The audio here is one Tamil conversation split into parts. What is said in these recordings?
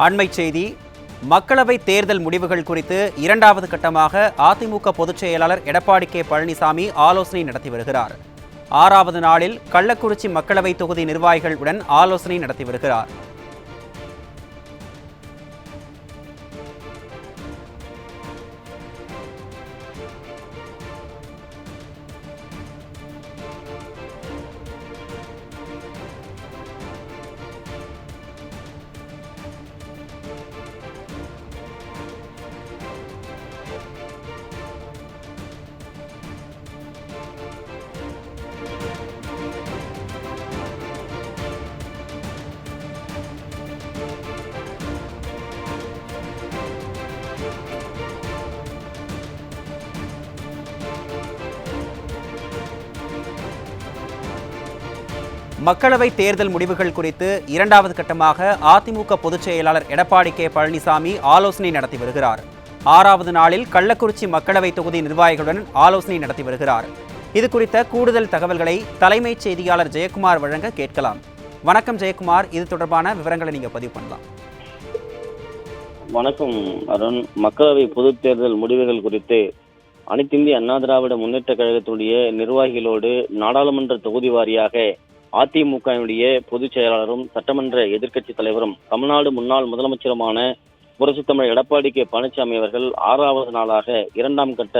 அண்மைச் செய்தி. மக்களவை தேர்தல் முடிவுகள் குறித்து இரண்டாவது கட்டமாக அதிமுக பொதுச் செயலாளர் எடப்பாடி கே பழனிசாமி ஆலோசனை நடத்தி வருகிறார். 6வது நாளில் கள்ளக்குறிச்சி மக்களவை தொகுதி நிர்வாகிகளுடன் ஆலோசனை நடத்தி வருகிறார். மக்களவை தேர்தல் முடிவுகள் குறித்து இரண்டாவது கட்டமாக அதிமுக பொதுச் செயலாளர் எடப்பாடி கே பழனிசாமி ஆலோசனை நடத்தி வருகிறார். 6வது நாளில் கள்ளக்குறிச்சி மக்களவை தொகுதி நிர்வாகிகளுடன் ஆலோசனை நடத்தி வருகிறார். இது குறித்த கூடுதல் தகவல்களை தலைமைச் செய்தியாளர் ஜெயக்குமார் வழங்க கேட்கலாம். வணக்கம் ஜெயக்குமார், இது தொடர்பான விவரங்களை நீங்க பதிவு பண்ணலாம். வணக்கம் அருண். மக்களவை பொதுத் தேர்தல் முடிவுகள் குறித்து அனைத்திந்திய அண்ணா திராவிட முன்னேற்ற கழகத்துடைய நிர்வாகிகளோடு நாடாளுமன்ற தொகுதி வாரியாக அதிமுகவுடைய பொதுச் செயலாளரும் சட்டமன்ற எதிர்க்கட்சி தலைவரும் தமிழ்நாடு முன்னாள் முதலமைச்சருமான புரட்சித்தமிழர் எடப்பாடி கே பழனிசாமி அவர்கள் 6வது நாளாக இரண்டாம் கட்ட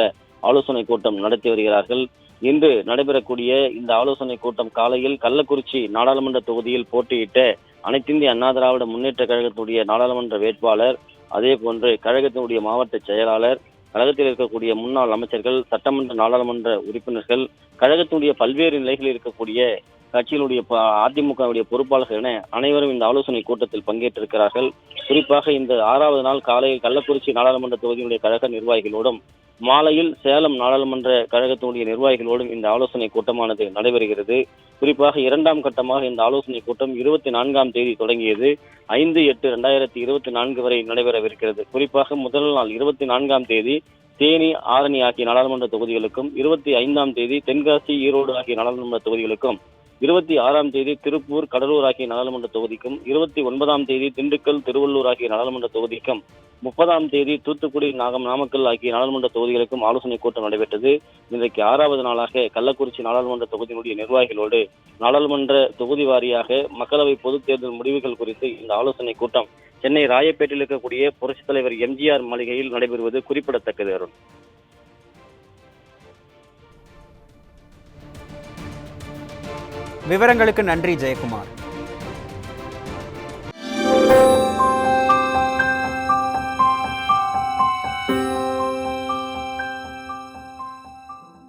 ஆலோசனை கூட்டம் நடத்தி வருகிறார்கள். இன்று நடைபெறக்கூடிய இந்த ஆலோசனை கூட்டம் காலையில் கள்ளக்குறிச்சி நாடாளுமன்ற தொகுதியில் போட்டியிட்ட அனைத்திந்திய அண்ணா திராவிட முன்னேற்ற கழகத்துடைய நாடாளுமன்ற வேட்பாளர், அதே போன்று கழகத்தினுடைய மாவட்ட செயலாளர், கழகத்தில் இருக்கக்கூடிய முன்னாள் அமைச்சர்கள், சட்டமன்ற நாடாளுமன்ற உறுப்பினர்கள், கழகத்துடைய பல்வேறு நிலைகளில் இருக்கக்கூடிய கட்சியினுடைய அதிமுகவுடைய பொறுப்பாளர்கள் என அனைவரும் இந்த ஆலோசனை கூட்டத்தில் பங்கேற்றிருக்கிறார்கள். குறிப்பாக இந்த 6வது நாள் காலையில் கள்ளக்குறிச்சி நாடாளுமன்ற தொகுதியினுடைய கழக நிர்வாகிகளோடும் மாலையில் சேலம் நாடாளுமன்ற கழகத்தினுடைய நிர்வாகிகளோடும் இந்த ஆலோசனை கூட்டமானது நடைபெறுகிறது. குறிப்பாக இரண்டாம் கட்டமாக இந்த ஆலோசனை கூட்டம் 24ஆம் தேதி தொடங்கியது. 5/8/2024 வரை நடைபெறவிருக்கிறது. குறிப்பாக முதல் நாள் 24ஆம் தேதி தேனி, ஆரணி ஆகிய நாடாளுமன்ற தொகுதிகளுக்கும், 25ஆம் தேதி தென்காசி, ஈரோடு ஆகிய நாடாளுமன்ற தொகுதிகளுக்கும், 26ஆம் தேதி திருப்பூர், கடலூர் ஆகிய நாடாளுமன்ற தொகுதிக்கும், 29ஆம் தேதி திண்டுக்கல், திருவள்ளூர் ஆகிய நாடாளுமன்ற தொகுதிக்கும், 30ஆம் தேதி தூத்துக்குடி, நாமக்கல் ஆகிய நாடாளுமன்ற தொகுதிகளுக்கும் ஆலோசனை கூட்டம் நடைபெற்றது. இன்றைக்கு 6வது நாளாக கள்ளக்குறிச்சி நாடாளுமன்ற தொகுதியினுடைய நிர்வாகிகளோடு நாடாளுமன்ற தொகுதி வாரியாக மக்களவை பொதுத் தேர்தல் முடிவுகள் குறித்து இந்த ஆலோசனை கூட்டம் சென்னை ராயப்பேட்டையில் இருக்கக்கூடிய புரட்சித் தலைவர் எம்ஜிஆர் மாளிகையில் நடைபெறுவது குறிப்பிடத்தக்கது. அருண், விவரங்களுக்கு நன்றி ஜெயக்குமார்.